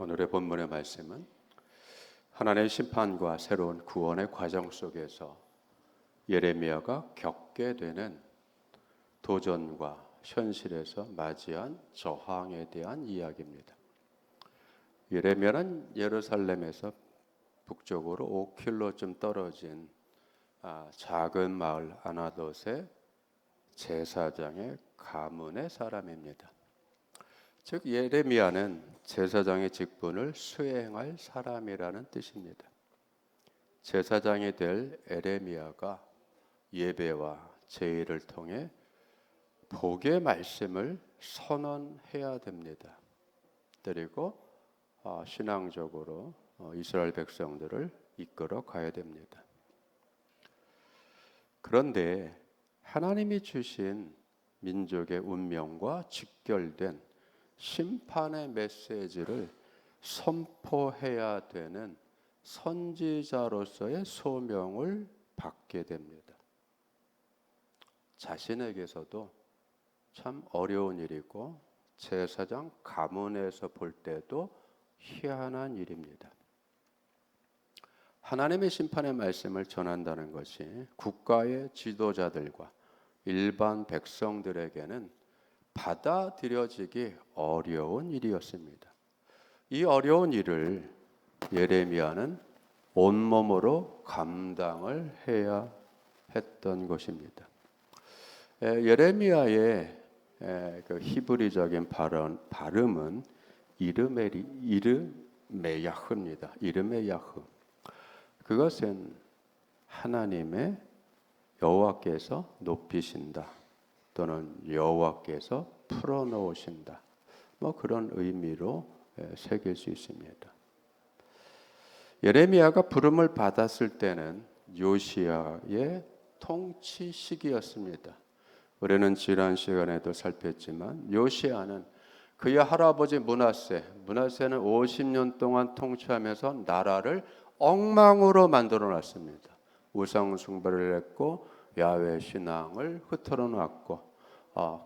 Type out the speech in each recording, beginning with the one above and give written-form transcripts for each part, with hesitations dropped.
오늘의 본문의 말씀은 하나님의 심판과 새로운 구원의 과정 속에서 예레미야가 겪게 되는 도전과 현실에서 맞이한 저항에 대한 이야기입니다. 예레미야는 예루살렘에서 북쪽으로 5km쯤 떨어진 작은 마을 아나돗의 제사장의 가문의 사람입니다. 즉 예레미야는 제사장의 직분을 수행할 사람이라는 뜻입니다. 제사장이 될 에레미야가 예배와 제의를 통해 복의 말씀을 선언해야 됩니다. 그리고 신앙적으로 이스라엘 백성들을 이끌어 가야 됩니다. 그런데 하나님이 주신 민족의 운명과 직결된 심판의 메시지를 선포해야 되는 선지자로서의 소명을 받게 됩니다. 자신에게서도 참 어려운 일이고 제사장 가문에서 볼 때도 희한한 일입니다. 하나님의 심판의 말씀을 전한다는 것이 국가의 지도자들과 일반 백성들에게는 받아들여지기 어려운 일이었습니다. 이 어려운 일을 예레미야는 온몸으로 감당을 해야 했던 것입니다. 예레미야의 그 히브리적인 발음은 이르메야흐입니다. 이르메야흐. 그것은 하나님의 여호와께서 높이신다 또는 여호와께서 풀어놓으신다 그런 의미로 새길 수 있습니다. 예레미야가 부름을 받았을 때는 요시야의 통치 시기였습니다. 우리는 지난 시간에도 살폈지만 요시야는 그의 할아버지 므낫세는 50년 동안 통치하면서 나라를 엉망으로 만들어 놨습니다. 우상 숭배를 했고 야훼 신앙을 흐트러 놨고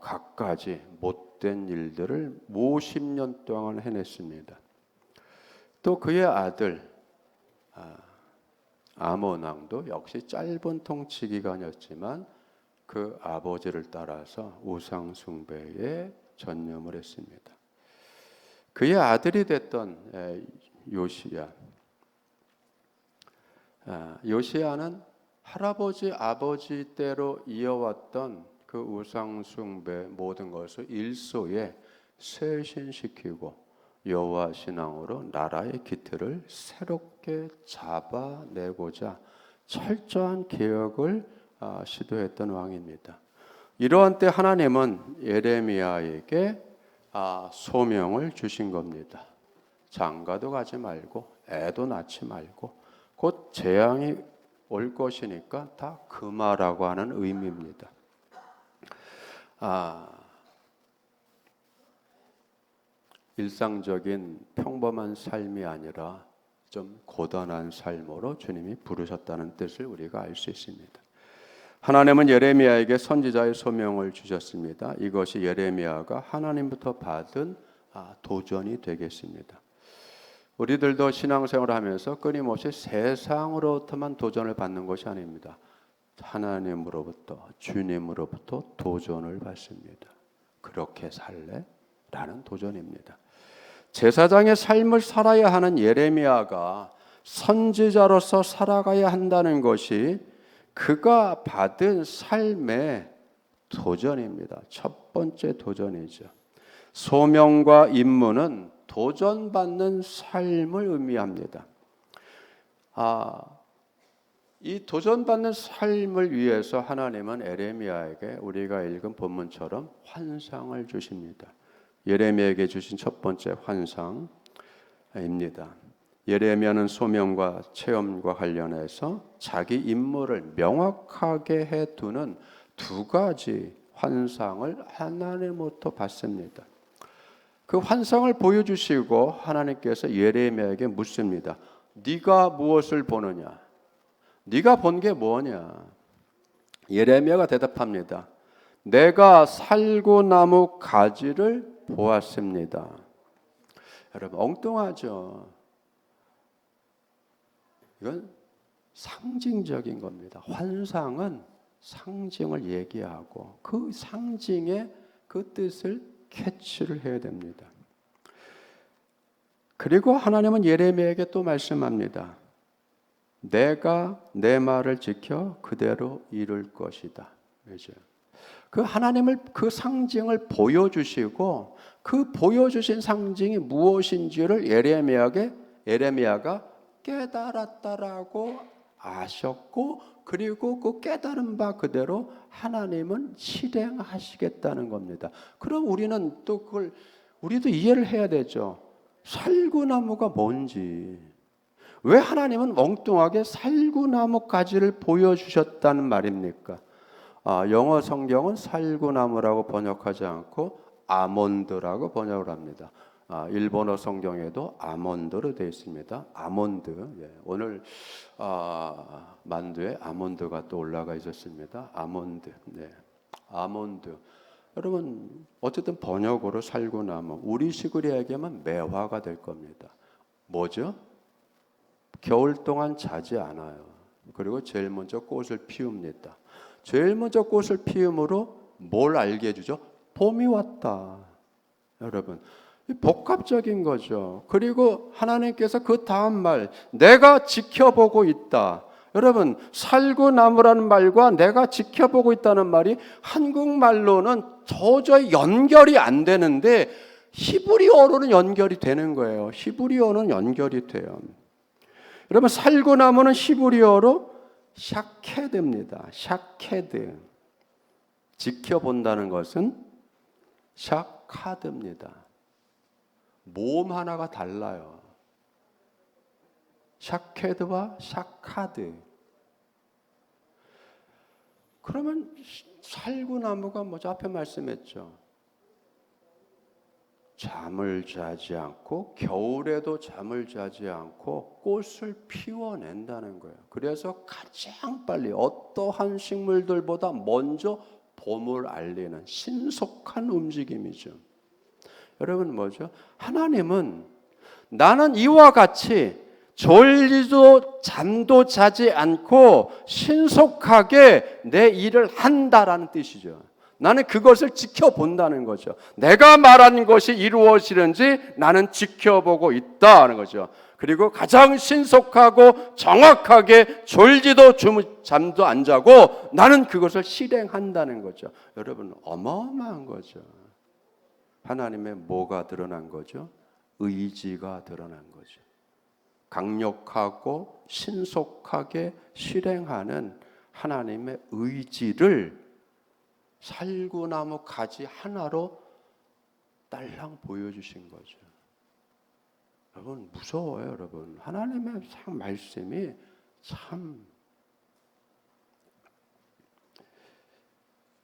갖가지 못된 일들을 50년 동안 해냈습니다. 또 그의 아들 아몬 왕도 역시 짧은 통치 기간이었지만 그 아버지를 따라서 우상 숭배에 전념을 했습니다. 그의 아들이 됐던 요시야는 할아버지 아버지 때로 이어왔던 그 우상 숭배 모든 것을 일소에 쇄신시키고 여호와 신앙으로 나라의 기틀을 새롭게 잡아내고자 철저한 개혁을 시도했던 왕입니다. 이러한 때 하나님은 예레미야에게 소명을 주신 겁니다. 장가도 가지 말고 애도 낳지 말고 곧 재앙이 올 것이니까 다 금하라고 하는 의미입니다. 일상적인 평범한 삶이 아니라 좀 고단한 삶으로 주님이 부르셨다는 뜻을 우리가 알 수 있습니다. 하나님은 예레미야에게 선지자의 소명을 주셨습니다. 이것이 예레미야가 하나님부터 받은 도전이 되겠습니다. 우리들도 신앙생활을 하면서 끊임없이 세상으로부터만 도전을 받는 것이 아닙니다. 하나님으로부터, 주님으로부터 도전을 받습니다. 그렇게 살래? 라는 도전입니다. 제사장의 삶을 살아야 하는 예레미야가 선지자로서 살아가야 한다는 것이 그가 받은 삶의 도전입니다. 첫 번째 도전이죠. 소명과 임무는 도전받는 삶을 의미합니다. 이 도전받는 삶을 위해서 하나님은 예레미야에게 우리가 읽은 본문처럼 환상을 주십니다. 예레미야에게 주신 첫 번째 환상입니다. 예레미야는 소명과 체험과 관련해서 자기 임무를 명확하게 해두는 두 가지 환상을 하나님으로부터 받습니다. 그 환상을 보여주시고 하나님께서 예레미야에게 묻습니다. 네가 무엇을 보느냐? 네가 본 게 뭐냐? 예레미야가 대답합니다. 내가 살구나무 가지를 보았습니다. 여러분 엉뚱하죠. 이건 상징적인 겁니다. 환상은 상징을 얘기하고 그 상징의 그 뜻을 캐치를 해야 됩니다. 그리고 하나님은 예레미야에게 또 말씀합니다. 내가 내 말을 지켜 그대로 이룰 것이다. 그렇죠? 그 하나님을 그 상징을 보여주시고 그 보여주신 상징이 무엇인지를 예레미야가 깨달았다라고 아셨고 그리고 그 깨달은 바 그대로 하나님은 실행하시겠다는 겁니다. 그럼 우리는 또 그걸 우리도 이해를 해야 되죠. 살구나무가 뭔지. 왜 하나님은 엉뚱하게 살구나무 가지를 보여주셨다는 말입니까? 영어 성경은 살구나무라고 번역하지 않고 아몬드라고 번역을 합니다. 일본어 성경에도 아몬드로 되어 있습니다. 아몬드. 예, 오늘 만두에 아몬드가 또 올라가 있었습니다. 아몬드. 네, 아몬드. 여러분 어쨌든 번역으로 살구나무. 우리식으로 얘기하면 매화가 될 겁니다. 뭐죠? 겨울 동안 자지 않아요. 그리고 제일 먼저 꽃을 피웁니다. 제일 먼저 꽃을 피움으로 뭘 알게 해주죠? 봄이 왔다. 여러분 복합적인 거죠. 그리고 하나님께서 그 다음 말 내가 지켜보고 있다. 여러분 살구나무라는 말과 내가 지켜보고 있다는 말이 한국말로는 도저히 연결이 안 되는데 히브리어로는 연결이 되는 거예요. 히브리어는 연결이 돼요. 여러분 살구나무는 히브리어로 샤케드입니다. 샤케드. 지켜본다는 것은 샤카드입니다. 모음 하나가 달라요. 샤케드와 샤카드. 그러면 살구나무가 뭐죠? 앞에 말씀했죠. 잠을 자지 않고 겨울에도 잠을 자지 않고 꽃을 피워낸다는 거예요. 그래서 가장 빨리 어떠한 식물들보다 먼저 봄을 알리는 신속한 움직임이죠. 여러분 뭐죠? 하나님은 나는 이와 같이 졸리도 잠도 자지 않고 신속하게 내 일을 한다라는 뜻이죠. 나는 그것을 지켜본다는 거죠. 내가 말한 것이 이루어지는지 나는 지켜보고 있다는 거죠. 그리고 가장 신속하고 정확하게 졸지도 잠도 안 자고 나는 그것을 실행한다는 거죠. 여러분 어마어마한 거죠. 하나님의 뭐가 드러난 거죠? 의지가 드러난 거죠. 강력하고 신속하게 실행하는 하나님의 의지를 살구나무 가지 하나로 딸랑 보여주신 거죠. 여러분 무서워요, 여러분. 하나님의 참 말씀이 참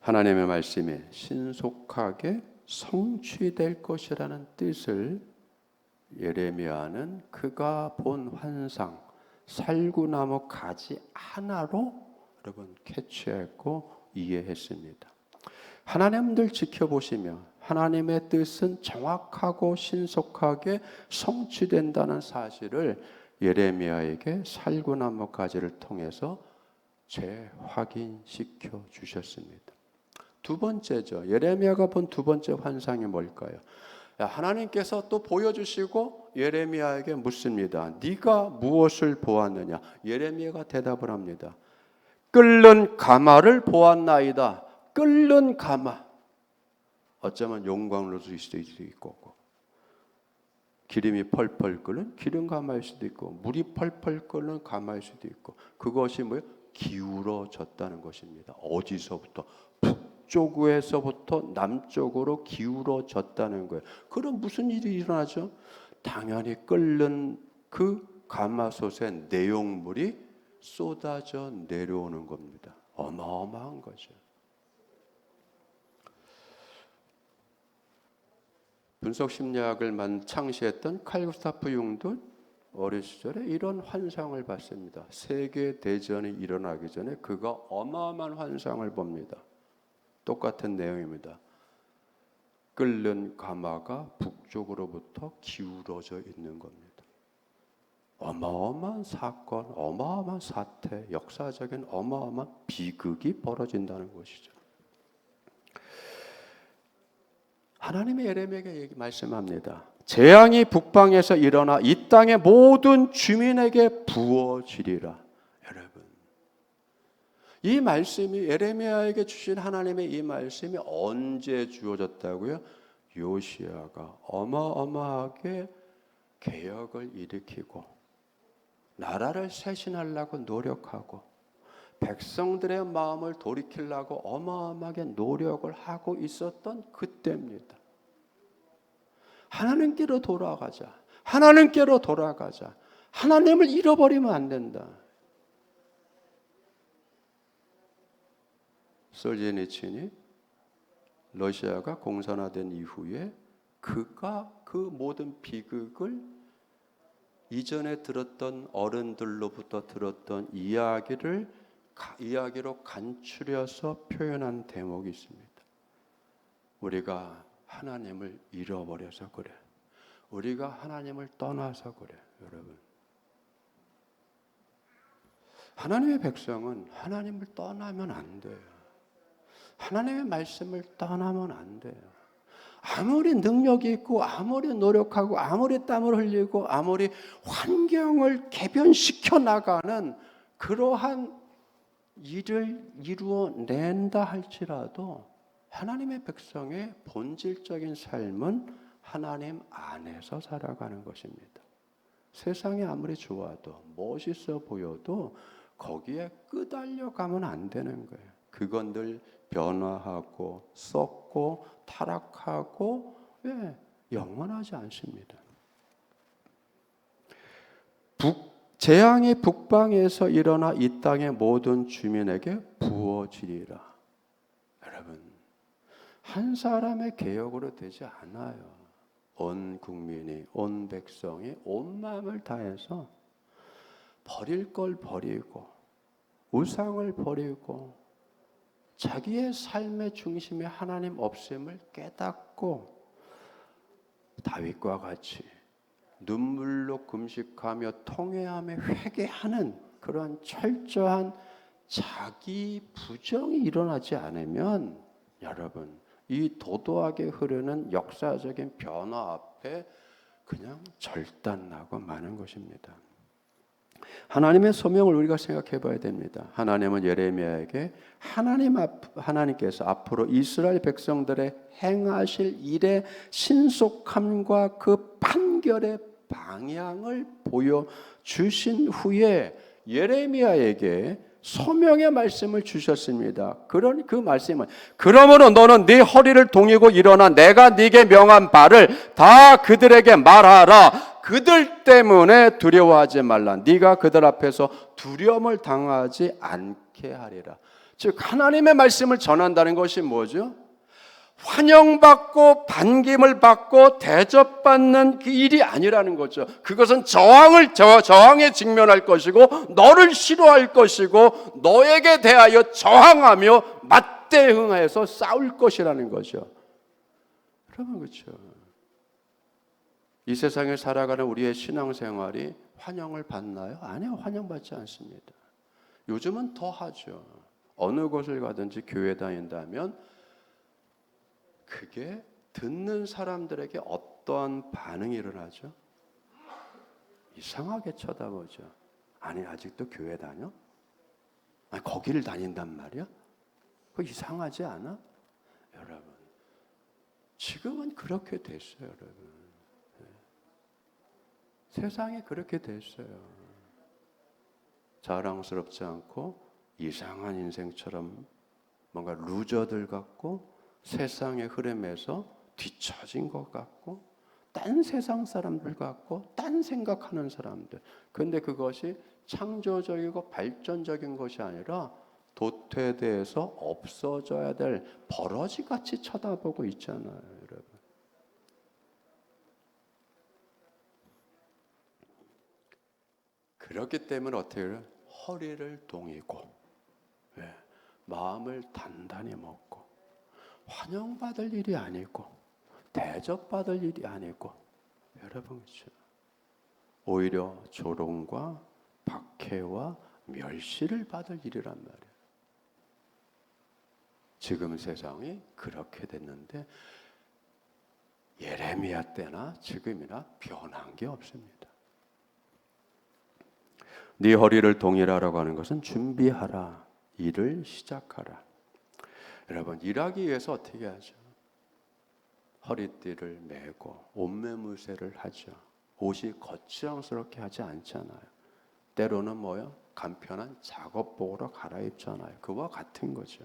하나님의 말씀이 신속하게 성취될 것이라는 뜻을 예레미야는 그가 본 환상 살구나무 가지 하나로 여러분 캐치했고 이해했습니다. 하나님들 지켜보시며 하나님의 뜻은 정확하고 신속하게 성취된다는 사실을 예레미야에게 살구나무 가지를 통해서 재확인시켜 주셨습니다. 두 번째죠. 예레미야가 본 두 번째 환상이 뭘까요? 하나님께서 또 보여주시고 예레미야에게 묻습니다. 네가 무엇을 보았느냐? 예레미야가 대답을 합니다. 끓는 가마를 보았나이다. 끓는 가마. 어쩌면 용광로일 수도 있고 기름이 펄펄 끓는 기름 가마일 수도 있고 물이 펄펄 끓는 가마일 수도 있고 그것이 뭐예요? 기울어졌다는 것입니다. 어디서부터? 북쪽에서부터 남쪽으로 기울어졌다는 거예요. 그럼 무슨 일이 일어나죠? 당연히 끓는 그 가마솥의 내용물이 쏟아져 내려오는 겁니다. 어마어마한 거죠. 분석심리학을 창시했던 칼 구스타프 융도 어린 시절에 이런 환상을 봤습니다. 세계 대전이 일어나기 전에 그가 어마어마한 환상을 봅니다. 똑같은 내용입니다. 끓는 가마가 북쪽으로부터 기울어져 있는 겁니다. 어마어마한 사건, 어마어마한 사태, 역사적인 어마어마한 비극이 벌어진다는 것이죠. 하나님이 예레미야에게 말씀합니다. 재앙이 북방에서 일어나 이 땅의 모든 주민에게 부어지리라. 여러분, 이 말씀이 예레미야에게 주신 하나님의 이 말씀이 언제 주어졌다고요? 요시야가 어마어마하게 개혁을 일으키고 나라를 쇄신하려고 노력하고 백성들의 마음을 돌이키려고 어마어마하게 노력을 하고 있었던 그때입니다. 하나님께로 돌아가자. 하나님께로 돌아가자. 하나님을 잃어버리면 안 된다. 솔제니친이 러시아가 공산화된 이후에 그가 그 모든 비극을 이전에 들었던 어른들로부터 들었던 이야기로 간추려서 표현한 대목이 있습니다. 우리가 하나님을 잃어버려서 그래. 우리가 하나님을 떠나서 그래. 여러분, 하나님의 백성은 하나님을 떠나면 안 돼요. 하나님의 말씀을 떠나면 안 돼요. 아무리 능력이 있고 아무리 노력하고 아무리 땀을 흘리고 아무리 환경을 개변시켜 나가는 그러한 일을 이루어낸다 할지라도 하나님의 백성의 본질적인 삶은 하나님 안에서 살아가는 것입니다. 세상이 아무리 좋아도 멋있어 보여도 거기에 끄달려 가면 안 되는 거예요. 그건 늘 변화하고 썩고 타락하고 영원하지 않습니다. 재앙이 북방에서 일어나 이 땅의 모든 주민에게 부어지리라. 여러분, 한 사람의 개혁으로 되지 않아요. 온 국민이, 온 백성이 온 마음을 다해서 버릴 걸 버리고 우상을 버리고 자기의 삶의 중심에 하나님 없음을 깨닫고 다윗과 같이 눈물로 금식하며 통회하며 회개하는 그런 철저한 자기 부정이 일어나지 않으면 여러분, 이 도도하게 흐르는 역사적인 변화 앞에 그냥 절단나고 마는 것입니다. 하나님의 소명을 우리가 생각해 봐야 됩니다. 하나님은 예레미야에게 하나님께서 앞으로 이스라엘 백성들의 행하실 일의 신속함과 그 판결의 방향을 보여주신 후에 예레미야에게 소명의 말씀을 주셨습니다. 그런 그 말씀은 그러므로 너는 네 허리를 동이고 일어나 내가 네게 명한 바를 다 그들에게 말하라. 그들 때문에 두려워하지 말라. 네가 그들 앞에서 두려움을 당하지 않게 하리라. 즉 하나님의 말씀을 전한다는 것이 뭐죠? 환영받고 반김을 받고 대접받는 그 일이 아니라는 거죠. 그것은 저항에 직면할 것이고 너를 싫어할 것이고 너에게 대하여 저항하며 맞대응해서 싸울 것이라는 거죠. 여러분, 그렇죠? 이 세상에 살아가는 우리의 신앙생활이 환영을 받나요? 아니요, 환영받지 않습니다. 요즘은 더 하죠. 어느 곳을 가든지 교회 다닌다면 그게 듣는 사람들에게 어떠한 반응이 일어나죠? 이상하게 쳐다보죠. 아니, 아직도 교회 다녀? 아니, 거기를 다닌단 말이야? 그거 이상하지 않아? 여러분, 지금은 그렇게 됐어요, 여러분. 세상이 그렇게 됐어요. 자랑스럽지 않고 이상한 인생처럼 뭔가 루저들 같고 세상의 흐름에서 뒤처진 것 같고 딴 세상 사람들 같고 딴 생각하는 사람들. 그런데 그것이 창조적이고 발전적인 것이 아니라 도태돼서 없어져야 될 버러지같이 쳐다보고 있잖아요, 여러분. 그렇기 때문에 어떻게 해요? 허리를 동이고 마음을 단단히 먹고 환영받을 일이 아니고 대접받을 일이 아니고 여러분 그렇죠? 오히려 조롱과 박해와 멸시를 받을 일이란 말이에요. 지금 세상이 그렇게 됐는데 예레미야 때나 지금이나 변한 게 없습니다. 네 허리를 동일하라고 하는 것은 준비하라. 일을 시작하라. 여러분 일하기 위해서 어떻게 하죠? 허리띠를 메고 옷매무새를 하죠. 옷이 거추장스럽게 하지 않잖아요. 때로는 뭐요? 간편한 작업복으로 갈아입잖아요. 그와 같은 거죠.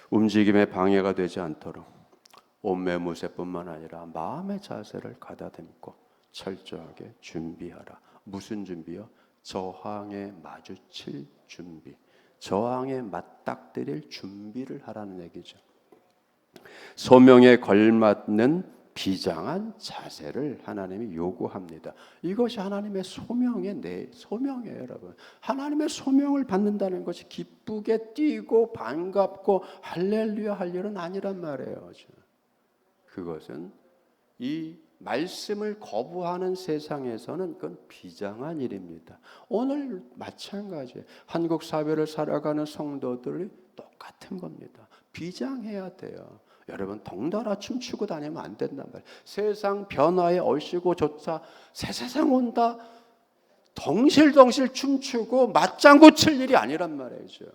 움직임에 방해가 되지 않도록 옷매무새뿐만 아니라 마음의 자세를 가다듬고 철저하게 준비하라. 무슨 준비요? 저항에 마주칠 준비. 저항에 맞닥뜨릴 준비를 하라는 얘기죠. 소명에 걸맞는 비장한 자세를 하나님이 요구합니다. 이것이 하나님의 소명이에요, 여러분. 하나님의 소명을 받는다는 것이 기쁘게 뛰고 반갑고 할렐루야 할 일은 아니란 말이에요. 그것은 이 말씀을 거부하는 세상에서는 그건 비장한 일입니다. 오늘 마찬가지예요. 한국 사회를 살아가는 성도들이 똑같은 겁니다. 비장해야 돼요. 여러분 덩달아 춤추고 다니면 안 된단 말이에요. 세상 변화에 얼씨고 조차 새 세상 온다 덩실덩실 춤추고 맞장구 칠 일이 아니란 말이죠.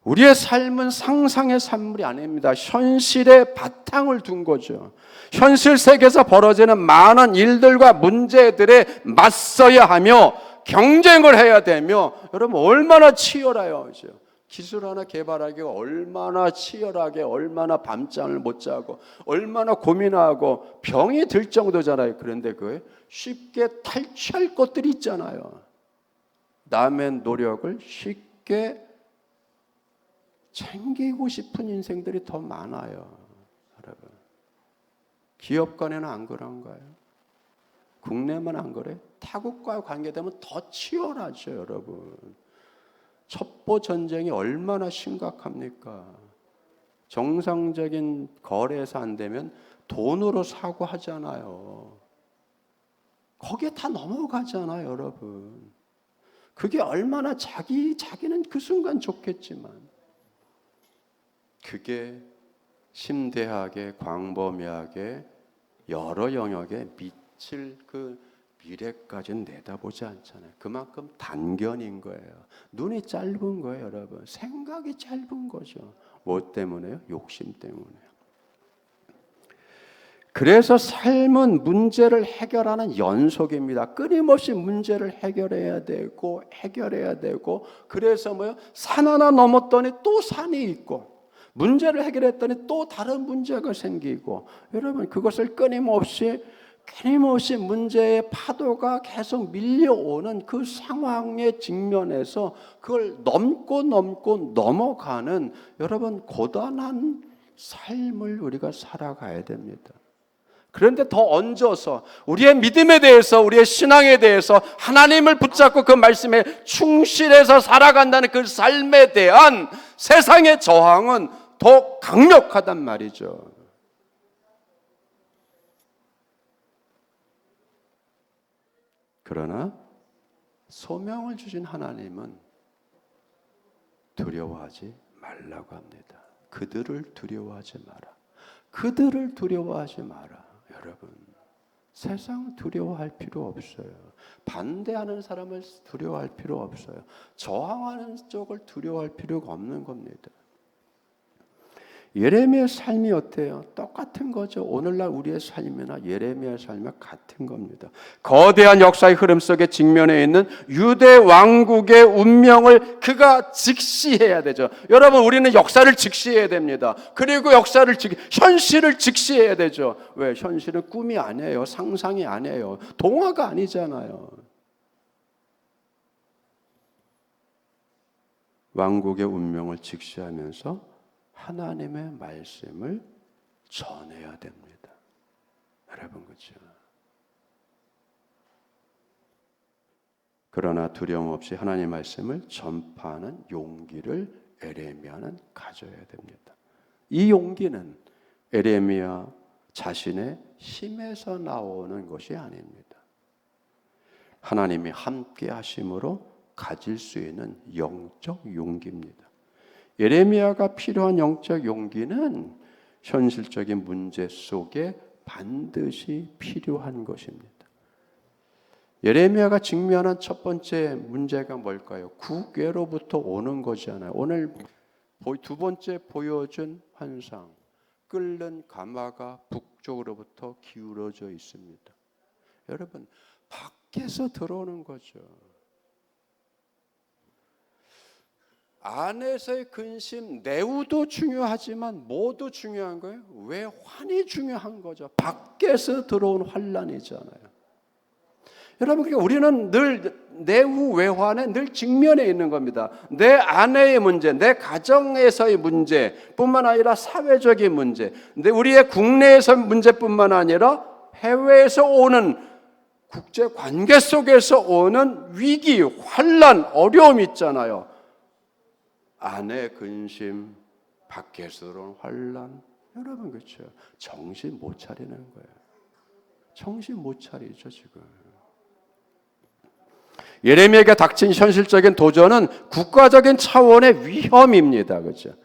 우리의 삶은 상상의 산물이 아닙니다. 현실의 바탕을 둔 거죠. 현실 세계에서 벌어지는 많은 일들과 문제들에 맞서야 하며 경쟁을 해야 되며 여러분 얼마나 치열해요. 그죠? 기술 하나 개발하기가 얼마나 치열하게 얼마나 밤잠을 못 자고 얼마나 고민하고 병이 들 정도잖아요. 그런데 그에 쉽게 탈취할 것들이 있잖아요. 남의 노력을 쉽게 챙기고 싶은 인생들이 더 많아요. 여러분 기업 간에는 안 그런가요? 국내만 안 그래요? 타국과 관계되면 더 치열하죠. 여러분 첩보 전쟁이 얼마나 심각합니까? 정상적인 거래에서 안 되면 돈으로 사고 하잖아요. 거기에 다 넘어가잖아요. 여러분 그게 얼마나 자기는 그 순간 좋겠지만 그게 심대하게 광범위하게 여러 영역에 미칠 그 미래까지는 내다보지 않잖아요. 그만큼 단견인 거예요. 눈이 짧은 거예요, 여러분. 생각이 짧은 거죠. 뭐 때문에요? 욕심 때문에요. 그래서 삶은 문제를 해결하는 연속입니다. 끊임없이 문제를 해결해야 되고 그래서 뭐요? 산 하나 넘었더니 또 산이 있고 문제를 해결했더니 또 다른 문제가 생기고 여러분 그것을 끊임없이 문제의 파도가 계속 밀려오는 그 상황에 직면해서 그걸 넘고 넘어가는 여러분 고단한 삶을 우리가 살아가야 됩니다. 그런데 더 얹어서 우리의 믿음에 대해서 우리의 신앙에 대해서 하나님을 붙잡고 그 말씀에 충실해서 살아간다는 그 삶에 대한 세상의 저항은 더 강력하단 말이죠. 그러나 소명을 주신 하나님은 두려워하지 말라고 합니다. 그들을 두려워하지 마라. 그들을 두려워하지 마라. 여러분 세상 두려워할 필요 없어요. 반대하는 사람을 두려워할 필요 없어요. 저항하는 쪽을 두려워할 필요가 없는 겁니다. 예레미야의 삶이 어때요? 똑같은 거죠. 오늘날 우리의 삶이나 예레미야의 삶이 같은 겁니다. 거대한 역사의 흐름 속에 직면해 있는 유대 왕국의 운명을 그가 직시해야 되죠. 여러분 우리는 역사를 직시해야 됩니다. 그리고 현실을 직시해야 되죠. 왜? 현실은 꿈이 아니에요. 상상이 아니에요. 동화가 아니잖아요. 왕국의 운명을 직시하면서 하나님의 말씀을 전해야 됩니다. 여러분 그렇죠? 그러나 두려움 없이 하나님의 말씀을 전파하는 용기를 예레미야는 가져야 됩니다. 이 용기는 에레미야 자신의 힘에서 나오는 것이 아닙니다. 하나님이 함께 하심으로 가질 수 있는 영적 용기입니다. 예레미야가 필요한 영적 용기는 현실적인 문제 속에 반드시 필요한 것입니다. 예레미야가 직면한 첫 번째 문제가 뭘까요? 국외로부터 오는 거잖아요. 오늘 두 번째 보여준 환상, 끓는 가마가 북쪽으로부터 기울어져 있습니다. 여러분, 밖에서 들어오는 거죠. 안에서의 근심, 내우도 중요하지만 뭐도 중요한 거예요? 외환이 중요한 거죠. 밖에서 들어온 환란이잖아요. 여러분, 그러니까 우리는 늘 내후 외환에 늘 직면해 있는 겁니다. 내 아내의 문제, 내 가정에서의 문제뿐만 아니라 사회적인 문제, 우리의 국내에서 문제뿐만 아니라 해외에서 오는 국제 관계 속에서 오는 위기, 환란, 어려움 있잖아요. 아내 근심, 밖에서 들어온 환란. 여러분, 그렇죠? 정신 못 차리는 거예요. 정신 못 차리죠, 지금. 예레미야에게 닥친 현실적인 도전은 국가적인 차원의 위험입니다. 그렇죠?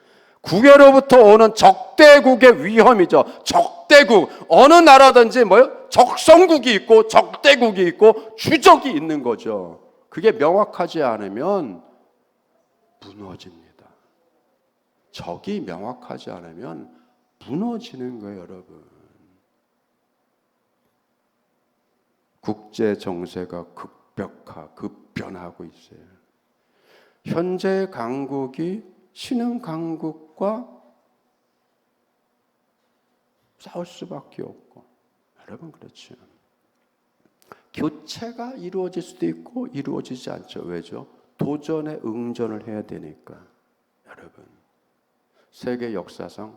국외로부터 오는 적대국의 위험이죠. 적대국. 어느 나라든지 뭐요? 적성국이 있고 적대국이 있고 주적이 있는 거죠. 그게 명확하지 않으면 무너집니다. 적이 명확하지 않으면 무너지는 거예요, 여러분. 국제 정세가 급변하고 있어요. 현재 강국이 신흥 강국과 싸울 수밖에 없고, 여러분 그렇죠. 교체가 이루어질 수도 있고 이루어지지 않죠. 왜죠? 도전에 응전을 해야 되니까. 여러분, 세계 역사상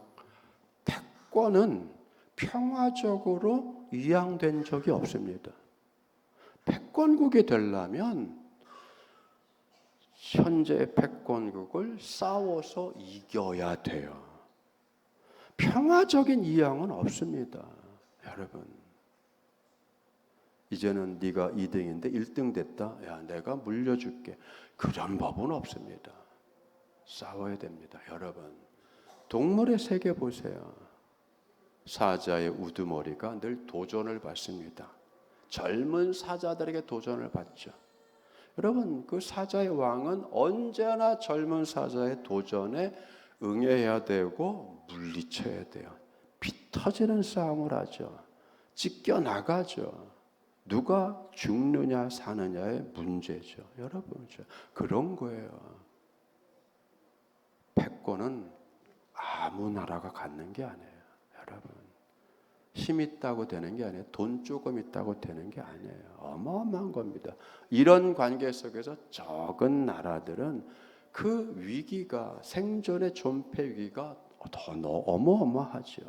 패권은 평화적으로 이양된 적이 없습니다. 패권국이 되려면 현재 패권국을 싸워서 이겨야 돼요. 평화적인 이양은 없습니다. 여러분, 이제는 네가 2등인데 1등 됐다. 야, 내가 물려줄게. 그런 법은 없습니다. 싸워야 됩니다. 여러분, 동물의 세계 보세요. 사자의 우두머리가 늘 도전을 받습니다. 젊은 사자들에게 도전을 받죠. 여러분, 그 사자의 왕은 언제나 젊은 사자의 도전에 응해야 되고 물리쳐야 돼요. 피 터지는 싸움을 하죠. 찢겨나가죠. 누가 죽느냐 사느냐의 문제죠. 여러분, 그런 거예요. 패권은 아무 나라가 갖는 게 아니에요. 여러분, 힘 있다고 되는 게 아니에요. 돈 조금 있다고 되는 게 아니에요. 어마어마한 겁니다. 이런 관계 속에서 적은 나라들은 그 위기가, 생존의 존폐 위기가 더 어마어마하죠.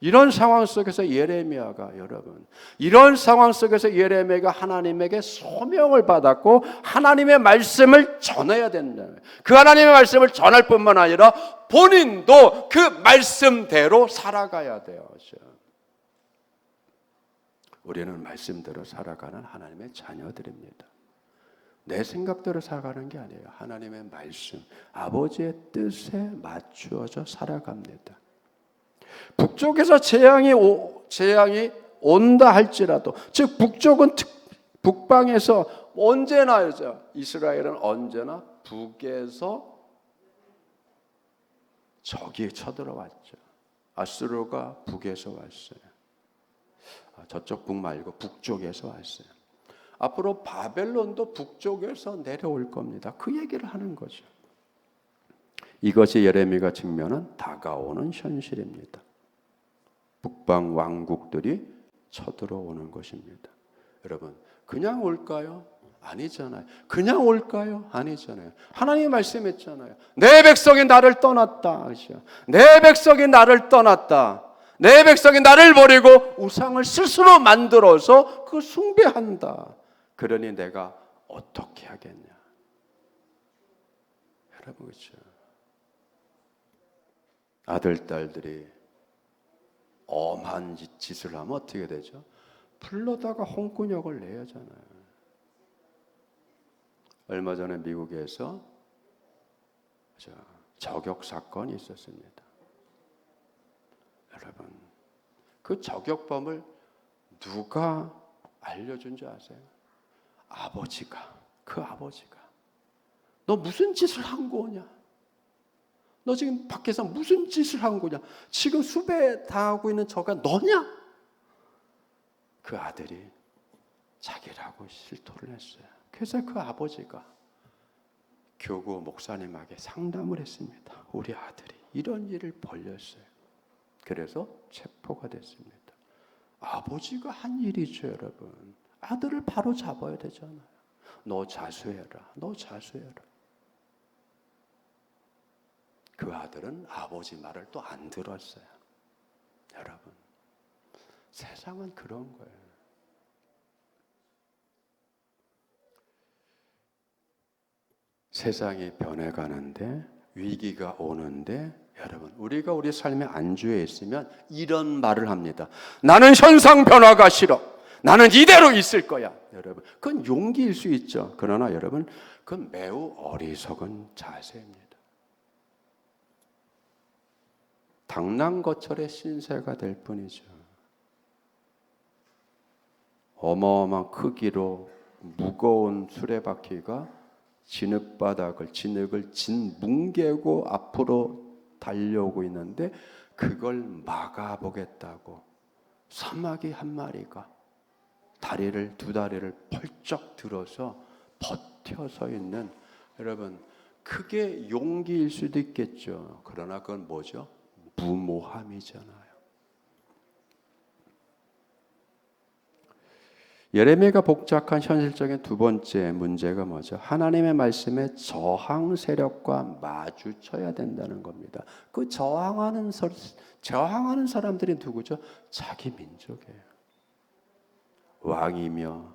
이런 상황 속에서 예레미야가, 여러분, 이런 상황 속에서 예레미야가 하나님에게 소명을 받았고 하나님의 말씀을 전해야 된다는 거예요. 그 하나님의 말씀을 전할 뿐만 아니라 본인도 그 말씀대로 살아가야 돼요. 그렇죠? 우리는 말씀대로 살아가는 하나님의 자녀들입니다. 내 생각대로 살아가는 게 아니에요. 하나님의 말씀, 아버지의 뜻에 맞추어져 살아갑니다. 북쪽에서 재앙이 온다 할지라도, 즉 북쪽은 북방에서 언제나, 이스라엘은 언제나 북에서 적이 쳐들어왔죠. 아수르가 북에서 왔어요. 저쪽 북 말고 북쪽에서 왔어요. 앞으로 바벨론도 북쪽에서 내려올 겁니다. 그 얘기를 하는 거죠. 이것이 예레미야가 직면한 다가오는 현실입니다. 북방 왕국들이 쳐들어오는 것입니다. 여러분, 그냥 올까요? 아니잖아요. 그냥 올까요? 아니잖아요. 하나님이 말씀했잖아요. 내 백성이 나를 떠났다. 그렇죠? 내 백성이 나를 떠났다. 내 백성이 나를 버리고 우상을 스스로 만들어서 그 숭배한다. 그러니 내가 어떻게 하겠냐. 여러분, 그렇죠? 아들, 딸들이 엄한 짓을 하면 어떻게 되죠? 불러다가 홍군역을 내야 하잖아요. 얼마 전에 미국에서 저격 사건이 있었습니다. 여러분, 그 저격범을 누가 알려준 줄 아세요? 그 아버지가 너 무슨 짓을 한 거냐? 너 지금 밖에서 무슨 짓을 한 거냐? 지금 수배 당하고 있는 저가 너냐? 그 아들이 자기라고 실토를 했어요. 그래서 그 아버지가 교구 목사님에게 상담을 했습니다. 우리 아들이 이런 일을 벌였어요. 그래서 체포가 됐습니다. 아버지가 한 일이죠, 여러분. 아들을 바로 잡아야 되잖아요. 너 자수해라. 너 자수해라. 그 아들은 아버지 말을 또 안 들었어요. 여러분, 세상은 그런 거예요. 세상이 변해가는데, 위기가 오는데, 여러분, 우리가 우리 삶의 안주에 있으면 이런 말을 합니다. 나는 현상 변화가 싫어. 나는 이대로 있을 거야. 여러분, 그건 용기일 수 있죠. 그러나 여러분, 그건 매우 어리석은 자세입니다. 당랑거철의 신세가 될 뿐이죠. 어마어마한 크기로 무거운 수레바퀴가 진흙을 진뭉개고 앞으로 달려오고 있는데 그걸 막아보겠다고 사마귀 한 마리가 두 다리를 펄쩍 들어서 버텨서 있는, 여러분, 그게 용기일 수도 있겠죠. 그러나 그건 뭐죠? 무모함이잖아요. 예레미야가 복잡한 현실적인 두 번째 문제가 뭐죠? 하나님의 말씀에 저항 세력과 마주쳐야 된다는 겁니다. 그 저항하는 사람들이 누구죠? 자기 민족이에요. 왕이며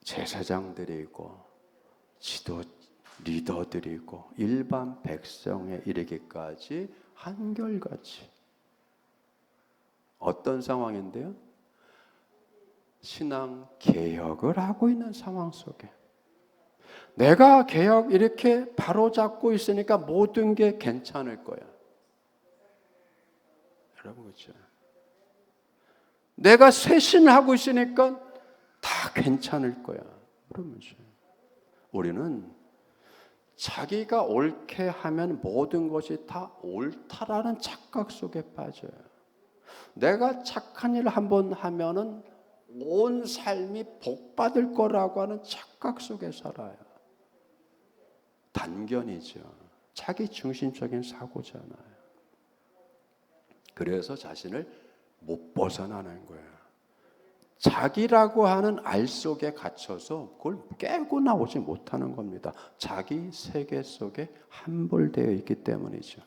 제사장들이고 리더들이고 일반 백성에 이르기까지 한결같이. 어떤 상황인데요? 신앙 개혁을 하고 있는 상황 속에 내가 개혁 이렇게 바로잡고 있으니까 모든 게 괜찮을 거야. 여러분, 그렇죠? 내가 쇄신하고 있으니까 다 괜찮을 거야. 그러면서 우리는 자기가 옳게 하면 모든 것이 다 옳다라는 착각 속에 빠져요. 내가 착한 일을 한번 하면은 온 삶이 복받을 거라고 하는 착각 속에 살아요. 단견이죠. 자기 중심적인 사고잖아요. 그래서 자신을 못 벗어나는 거예요. 자기라고 하는 알 속에 갇혀서 그걸 깨고 나오지 못하는 겁니다. 자기 세계 속에 함몰되어 있기 때문이죠.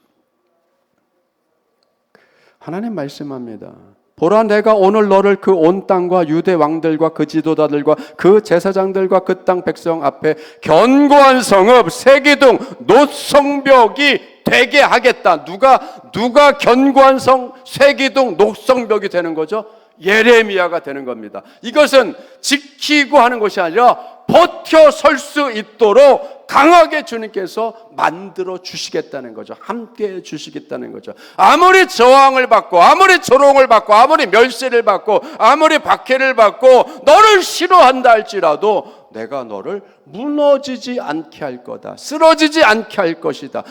하나님 말씀합니다. 보라, 내가 오늘 너를 그 온 땅과 유대 왕들과 그 지도자들과 그 제사장들과 그 땅 백성 앞에 견고한 성읍 세기둥 노성벽이 되게 하겠다. 누가 견고한 세기둥 노성벽이 되는 거죠? 예레미야가 되는 겁니다. 이것은 지키고 하는 것이 아니라 버텨 설 수 있도록 강하게 주님께서 만들어 주시겠다는 거죠. 함께 해 주시겠다는 거죠. 아무리 저항을 받고 아무리 조롱을 받고 아무리 멸시를 받고 아무리 박해를 받고 너를 싫어한다 할지라도 내가 너를 무너지지 않게 할 거다. 쓰러지지 않게 할 것이다.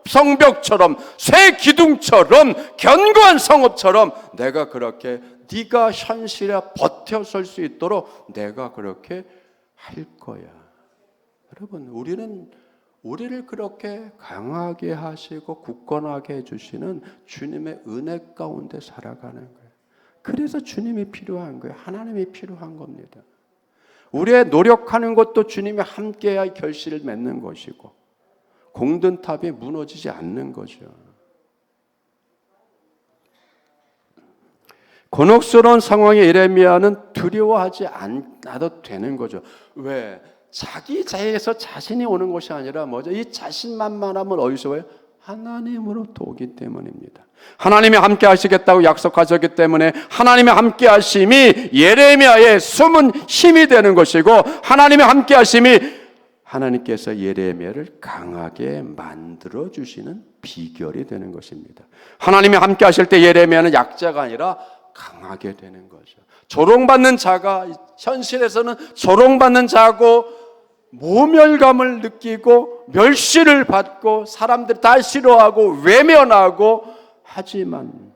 성벽처럼 쇠 기둥처럼 견고한 성읍처럼 내가 그렇게 네가 현실에 버텨 설 수 있도록 내가 그렇게 할 거야. 여러분, 우리를 그렇게 강하게 하시고 굳건하게 해주시는 주님의 은혜 가운데 살아가는 거예요. 그래서 주님이 필요한 거예요. 하나님이 필요한 겁니다. 우리의 노력하는 것도 주님이 함께해야 결실을 맺는 것이고 공든 탑이 무너지지 않는 거죠. 곤혹스러운 상황에 예레미야는 두려워하지 않아도 되는 거죠. 왜? 자기 자에서 자신이 오는 것이 아니라 뭐죠? 이 자신만만함은 어디서 와요? 하나님으로부터 오기 때문입니다. 하나님이 함께 하시겠다고 약속하셨기 때문에 하나님의 함께 하심이 예레미야의 숨은 힘이 되는 것이고, 하나님의 함께 하심이 하나님께서 예레미야를 강하게 만들어 주시는 비결이 되는 것입니다. 하나님이 함께 하실 때 예레미야는 약자가 아니라 강하게 되는 거죠. 조롱받는 자가, 현실에서는 조롱받는 자고 모멸감을 느끼고 멸시를 받고 사람들이 다 싫어하고 외면하고, 하지만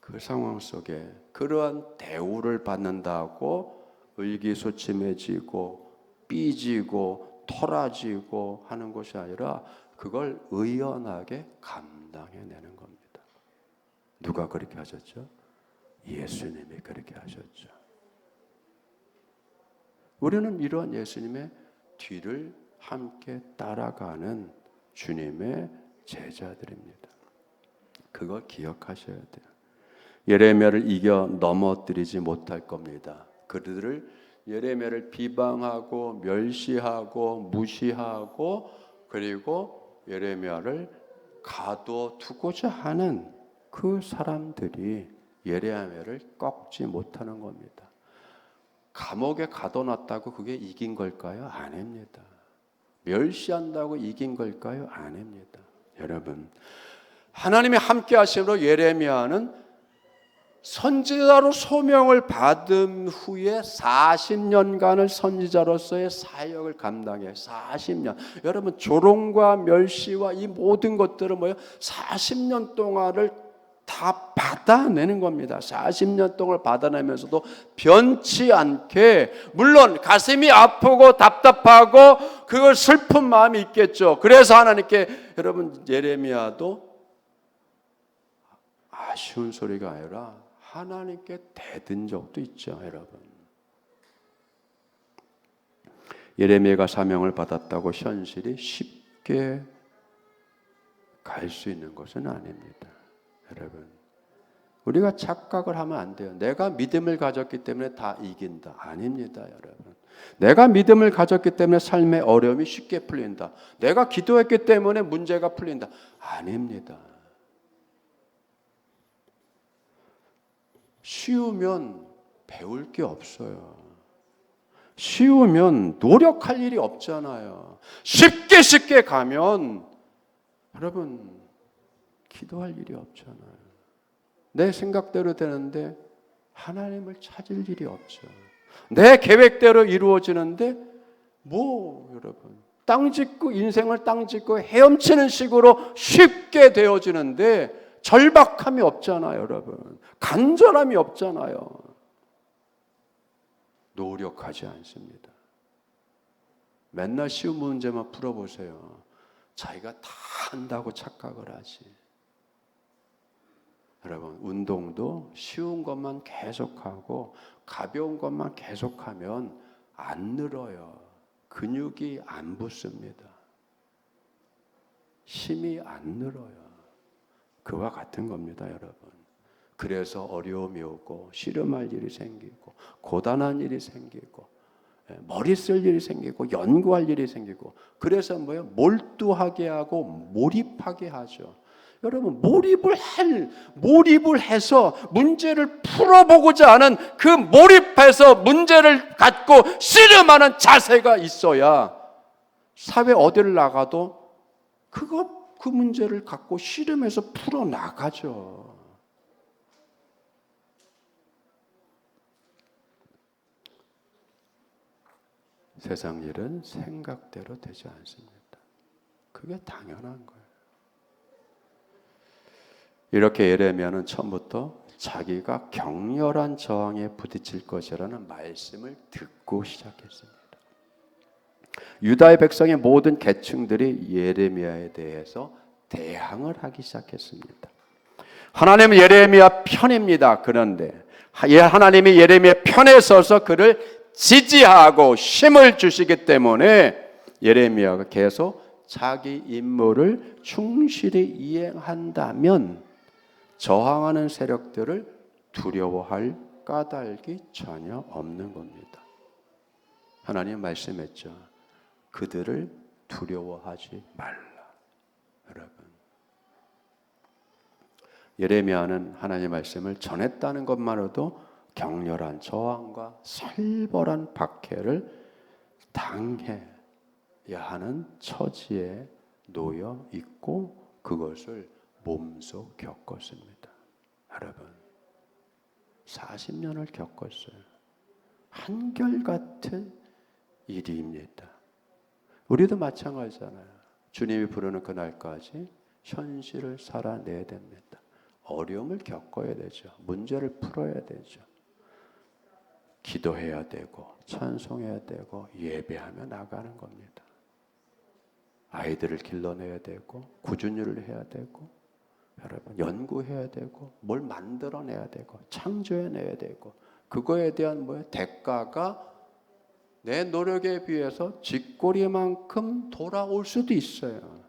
그 상황 속에 그러한 대우를 받는다고 의기소침해지고 삐지고 토라지고 하는 것이 아니라 그걸 의연하게 감당해내는 겁니다. 누가 그렇게 하셨죠? 예수님이 그렇게 하셨죠. 우리는 이러한 예수님의 뒤를 함께 따라가는 주님의 제자들입니다. 그거 기억하셔야 돼요. 예레미야를 이겨 넘어뜨리지 못할 겁니다. 그들을 예레미야를 비방하고 멸시하고 무시하고, 그리고 예레미야를 가둬두고자 하는 그 사람들이 예레미야를 꺾지 못하는 겁니다. 감옥에 가둬놨다고 그게 이긴 걸까요? 아닙니다. 멸시한다고 이긴 걸까요? 아닙니다. 여러분, 하나님이 함께 하심으로 예레미야는 선지자로 소명을 받은 후에 40년간을 선지자로서의 사역을 감당해요. 40년. 여러분, 조롱과 멸시와 이 모든 것들은 뭐예요? 40년 동안을 다 받아내는 겁니다. 40년 동안 받아내면서도 변치 않게, 물론 가슴이 아프고 답답하고 그걸 슬픈 마음이 있겠죠. 그래서 하나님께, 여러분, 예레미야도 아쉬운 소리가 아니라 하나님께 대든 적도 있죠, 여러분. 예레미야가 사명을 받았다고 현실이 쉽게 갈 수 있는 것은 아닙니다. 여러분, 우리가 착각을 하면 안 돼요. 내가 믿음을 가졌기 때문에 다 이긴다. 아닙니다, 여러분. 내가 믿음을 가졌기 때문에 삶의 어려움이 쉽게 풀린다. 내가 기도했기 때문에 문제가 풀린다. 아닙니다. 쉬우면 배울 게 없어요. 쉬우면 노력할 일이 없잖아요. 쉽게 가면 여러분 기도할 일이 없잖아요. 내 생각대로 되는데 하나님을 찾을 일이 없죠. 내 계획대로 이루어지는데 여러분 인생을 땅 짓고 헤엄치는 식으로 쉽게 되어지는데 절박함이 없잖아요, 여러분. 간절함이 없잖아요. 노력하지 않습니다. 맨날 쉬운 문제만 풀어보세요. 자기가 다 한다고 착각을 하지. 여러분, 운동도 쉬운 것만 계속하고 가벼운 것만 계속하면 안 늘어요. 근육이 안 붙습니다. 힘이 안 늘어요. 그와 같은 겁니다, 여러분. 그래서 어려움이 오고 씨름할 일이 생기고 고단한 일이 생기고 머리 쓸 일이 생기고 연구할 일이 생기고, 그래서 몰두하게 하고 몰입하게 하죠. 여러분, 몰입을 해서 문제를 풀어보고자 하는 그 몰입해서 문제를 갖고 씨름하는 자세가 있어야 사회 어디를 나가도 그 문제를 갖고 씨름해서 풀어나가죠. 세상 일은 생각대로 되지 않습니다. 그게 당연한 거예요. 이렇게 예레미야는 처음부터 자기가 격렬한 저항에 부딪힐 것이라는 말씀을 듣고 시작했습니다. 유다의 백성의 모든 계층들이 예레미야에 대해서 대항을 하기 시작했습니다. 하나님은 예레미야 편입니다. 그런데 하나님이 예레미야 편에 서서 그를 지지하고 힘을 주시기 때문에 예레미야가 계속 자기 임무를 충실히 이행한다면 저항하는 세력들을 두려워할 까닭이 전혀 없는 겁니다. 하나님 말씀했죠. 그들을 두려워하지 말라. 여러분, 예레미야는 하나님의 말씀을 전했다는 것만으로도 격렬한 저항과 살벌한 박해를 당해야 하는 처지에 놓여 있고 그것을 몸소 겪었습니다. 여러분, 40년을 겪었어요. 한결같은 일입니다. 우리도 마찬가지잖아요. 주님이 부르는 그날까지 현실을 살아내야 됩니다. 어려움을 겪어야 되죠. 문제를 풀어야 되죠. 기도해야 되고 찬송해야 되고 예배하며 나가는 겁니다. 아이들을 길러내야 되고 구준율을 해야 되고 여러분 연구해야 되고 뭘 만들어내야 되고 창조해내야 되고 그거에 대한 대가가 내 노력에 비해서 쥐꼬리만큼 돌아올 수도 있어요.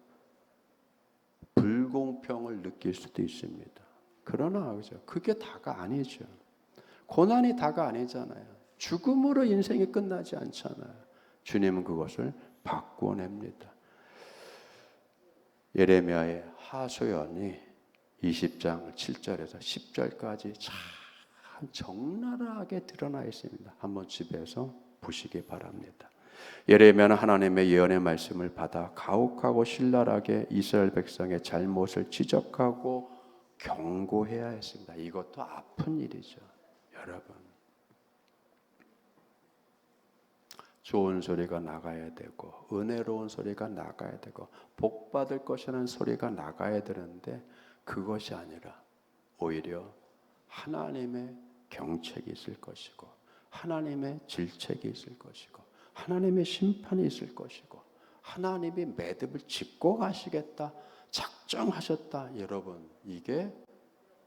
불공평을 느낄 수도 있습니다. 그러나 그죠? 그게 다가 아니죠. 고난이 다가 아니잖아요. 죽음으로 인생이 끝나지 않잖아요. 주님은 그것을 바꾸어냅니다. 예레미야의 하소연이 20장 7절에서 10절까지 참 적나라하게 드러나 있습니다. 한번 집에서 보시기 바랍니다. 예레미야는 하나님의 예언의 말씀을 받아 가혹하고 신랄하게 이스라엘 백성의 잘못을 지적하고 경고해야 했습니다. 이것도 아픈 일이죠. 여러분, 좋은 소리가 나가야 되고 은혜로운 소리가 나가야 되고 복 받을 것이라는 소리가 나가야 되는데 그것이 아니라 오히려 하나님의 경책이 있을 것이고 하나님의 질책이 있을 것이고 하나님의 심판이 있을 것이고 하나님이 매듭을 짚고 가시겠다 작정하셨다. 여러분, 이게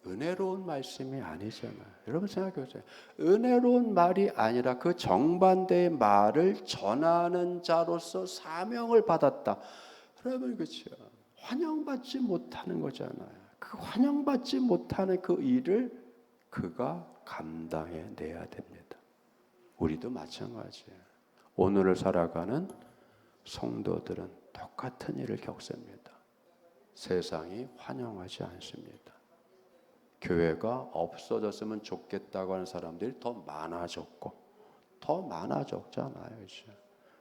은혜로운 말씀이 아니잖아요. 여러분 생각해 보세요. 은혜로운 말이 아니라 그 정반대의 말을 전하는 자로서 사명을 받았다. 여러분 그렇죠. 환영받지 못하는 거잖아요. 그 환영받지 못하는 그 일을 그가 감당해내야 됩니다. 우리도 마찬가지예요. 오늘을 살아가는 성도들은 똑같은 일을 겪습니다. 세상이 환영하지 않습니다. 교회가 없어졌으면 좋겠다고 하는 사람들이 더 많아졌고 더 많아졌잖아요. 이제.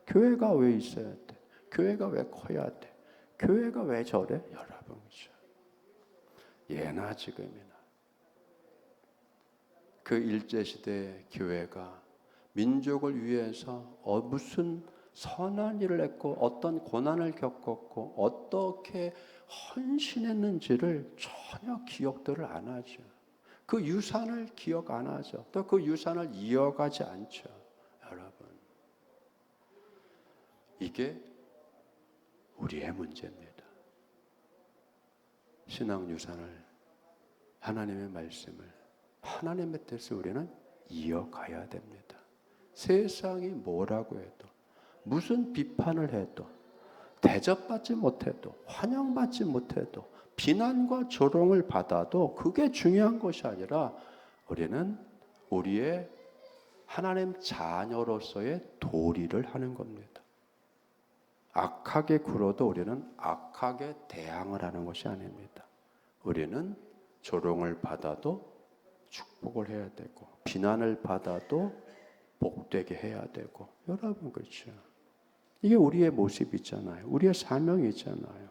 교회가 왜 있어야 돼? 교회가 왜 커야 돼? 교회가 왜 저래? 여러분, 그렇죠? 예나 지금이나 그 일제시대 교회가 민족을 위해서 무슨 선한 일을 했고 어떤 고난을 겪었고 어떻게 헌신했는지를 전혀 기억들을 안 하죠. 그 유산을 기억 안 하죠. 또 그 유산을 이어가지 않죠. 여러분, 이게 우리의 문제입니다. 신앙 유산을, 하나님의 말씀을, 하나님의 뜻을 우리는 이어가야 됩니다. 세상이 뭐라고 해도 무슨 비판을 해도 대접받지 못해도 환영받지 못해도 비난과 조롱을 받아도 그게 중요한 것이 아니라 우리는 우리의 하나님 자녀로서의 도리를 하는 겁니다. 악하게 굴어도 우리는 악하게 대항을 하는 것이 아닙니다. 우리는 조롱을 받아도 축복을 해야 되고 비난을 받아도 복되게 해야 되고 여러분 그렇죠. 이게 우리의 모습이잖아요. 우리의 사명이잖아요.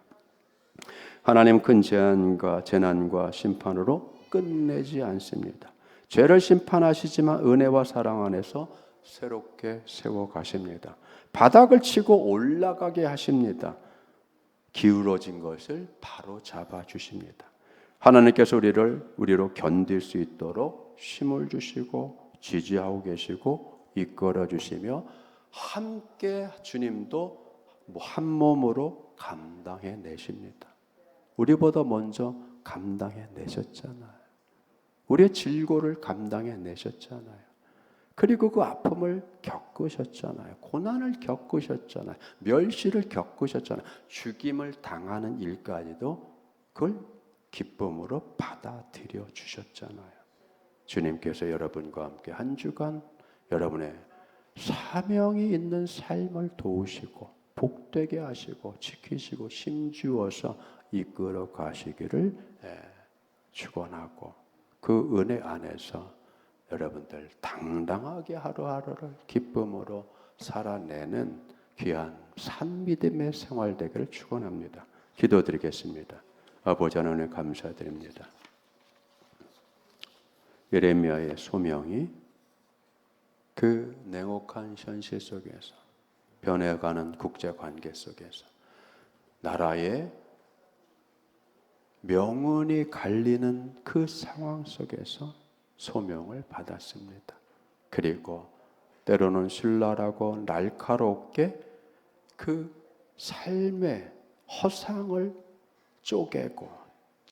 하나님 큰 재난과 심판으로 끝내지 않습니다. 죄를 심판하시지만 은혜와 사랑 안에서 새롭게 세워가십니다. 바닥을 치고 올라가게 하십니다. 기울어진 것을 바로 잡아주십니다. 하나님께서 우리로 견딜 수 있도록 힘을 주시고 지지하고 계시고 이끌어 주시며 함께 주님도 한 몸으로 감당해 내십니다. 우리보다 먼저 감당해 내셨잖아요. 우리의 질고를 감당해 내셨잖아요. 그리고 그 아픔을 겪으셨잖아요. 고난을 겪으셨잖아요. 멸시를 겪으셨잖아요. 죽임을 당하는 일까지도 그걸 기쁨으로 받아들여 주셨잖아요. 주님께서 여러분과 함께 한 주간 여러분의 사명이 있는 삶을 도우시고 복되게 하시고 지키시고 힘주어서 이끌어 가시기를 축원하고 그 은혜 안에서 여러분들 당당하게 하루하루를 기쁨으로 살아내는 귀한 산 믿음의 생활 되기를 축원합니다. 기도드리겠습니다. 아버지 하나님 감사드립니다. 예레미야의 소명이 그 냉혹한 현실 속에서 변해가는 국제관계 속에서 나라의 명운이 갈리는 그 상황 속에서 소명을 받았습니다. 그리고 때로는 신랄하고 날카롭게 그 삶의 허상을 쪼개고